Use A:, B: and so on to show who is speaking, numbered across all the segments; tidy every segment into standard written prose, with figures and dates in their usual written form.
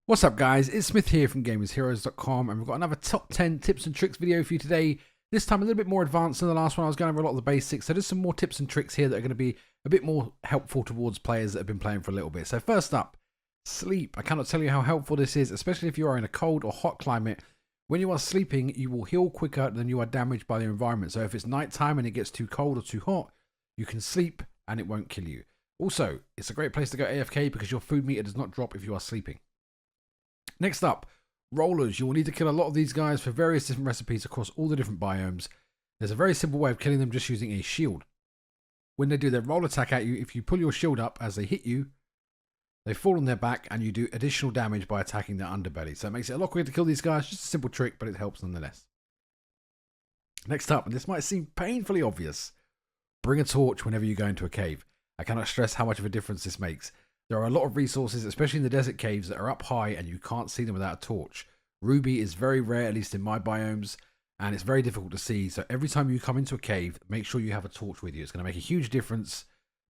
A: What's up guys, it's Smith here from GamersHeroes.com and we've got another top 10 tips and tricks video for you today. This time a little bit more advanced than the last one. I was going over a lot of the basics, so there's some more tips and tricks here that are going to be a bit more helpful towards players that have been playing for a little bit. So first up, sleep. I cannot tell you how helpful this is, especially if you are in a cold or hot climate. When you are sleeping, you will heal quicker than you are damaged by the environment. So if it's nighttime and it gets too cold or too hot, you can sleep and it won't kill you. Also, it's a great place to go AFK because your food meter does not drop if you are sleeping. Next up, rollers. You will need to kill a lot of these guys for various different recipes across all the different biomes. There's a very simple way of killing them just using a shield. When they do their roll attack at you, if you pull your shield up as they hit you, they fall on their back and you do additional damage by attacking their underbelly. So it makes it a lot quicker to kill these guys. Just a simple trick, but it helps nonetheless. Next up, and this might seem painfully obvious, bring a torch whenever you go into a cave. I cannot stress how much of a difference this makes. There are a lot of resources, especially in the desert caves, that are up high and you can't see them without a torch. Ruby is very rare, at least in my biomes, and it's very difficult to see. So every time you come into a cave, make sure you have a torch with you. It's going to make a huge difference.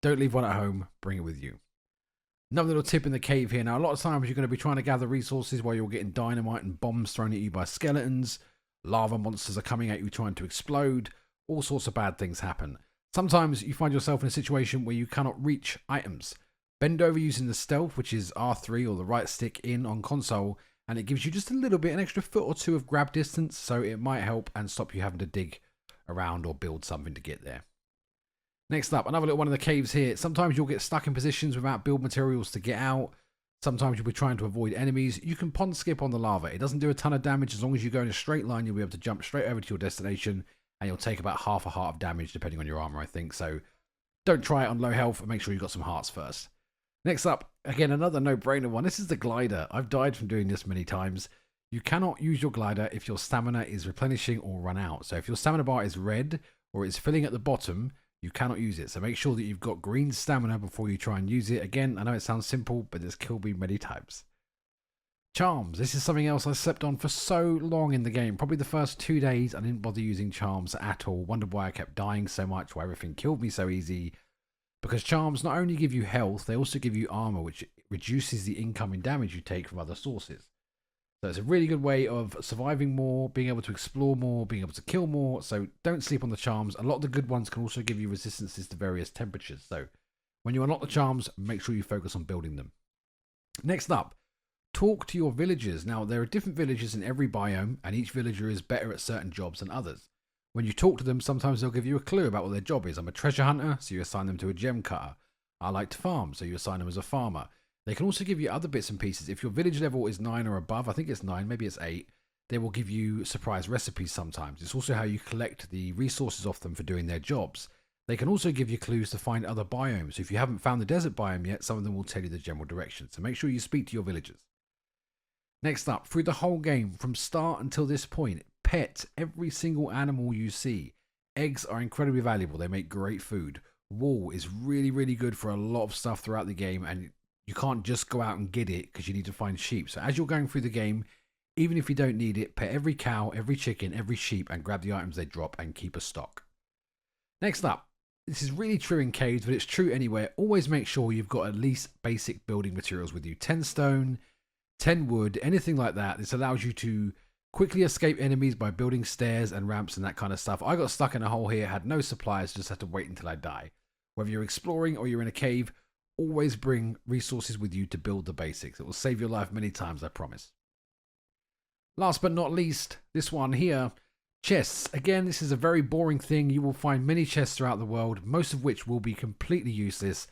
A: Don't leave one at home. Bring it with you. Another little tip in the cave here. Now, a lot of times you're going to be trying to gather resources while you're getting dynamite and bombs thrown at you by skeletons. Lava monsters are coming at you trying to explode. All sorts of bad things happen. Sometimes you find yourself in a situation where you cannot reach items. Bend over using the stealth, which is R3 or the right stick in on console, and it gives you just a little bit, an extra foot or two of grab distance, so it might help and stop you having to dig around or build something to get there. Next up, another little one in the caves here. Sometimes you'll get stuck in positions without build materials to get out. Sometimes you'll be trying to avoid enemies. You can pond skip on the lava. It doesn't do a ton of damage. As long as you go in a straight line, you'll be able to jump straight over to your destination, and you'll take about half a heart of damage depending on your armor, I think. So don't try it on low health and make sure you've got some hearts first. Next up, again, another no-brainer one. This is the glider. I've died from doing this many times. You cannot use your glider if your stamina is replenishing or run out. So if your stamina bar is red or it's filling at the bottom, you cannot use it. So make sure that you've got green stamina before you try and use it. Again, I know it sounds simple, but it's killed me many times. Charms. This is something else I slept on for so long in the game. Probably the first 2 days I didn't bother using charms at all. Wondered why I kept dying so much, why everything killed me so easy. Because charms not only give you health, they also give you armor, which reduces the incoming damage you take from other sources. So it's a really good way of surviving more, being able to explore more, being able to kill more. So don't sleep on the charms. A lot of the good ones can also give you resistances to various temperatures. So when you unlock the charms, make sure you focus on building them. Next up, talk to your villagers. Now, there are different villagers in every biome, and each villager is better at certain jobs than others. When you talk to them, sometimes they'll give you a clue about what their job is. I'm a treasure hunter, so you assign them to a gem cutter. I like to farm, so you assign them as a farmer. They can also give you other bits and pieces. If your village level is 9 or above, I think it's 9, maybe it's 8, they will give you surprise recipes sometimes. It's also how you collect the resources off them for doing their jobs. They can also give you clues to find other biomes. So if you haven't found the desert biome yet, some of them will tell you the general direction. So make sure you speak to your villagers. Next up, through the whole game, from start until this point, pet every single animal you see. Eggs are incredibly valuable. They make great food. Wool is really, really good for a lot of stuff throughout the game, and you can't just go out and get it because you need to find sheep. So as you're going through the game, even if you don't need it, pet every cow, every chicken, every sheep, and grab the items they drop and keep a stock. Next up, this is really true in caves, but it's true anywhere. Always make sure you've got at least basic building materials with you. 10 stone, 10 wood, anything like that. This allows you to quickly escape enemies by building stairs and ramps and that kind of stuff. I got stuck in a hole here, had no supplies, just had to wait until I die. Whether you're exploring or you're in a cave, always bring resources with you to build the basics. It will save your life many times, I promise. Last but not least, this one here, chests. Again, this is a very boring thing. You will find many chests throughout the world, most of which will be completely useless,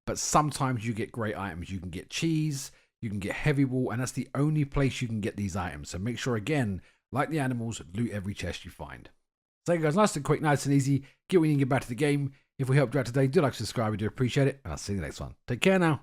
A: but sometimes you get great items. You can get cheese, you can get heavy wool, and that's the only place you can get these items. So make sure, again, like the animals, loot every chest you find. So guys, nice and quick, nice and easy. Get what you can get back to the game. If we helped you out today, do like, subscribe, we do appreciate it, and I'll see you in the next one. Take care now.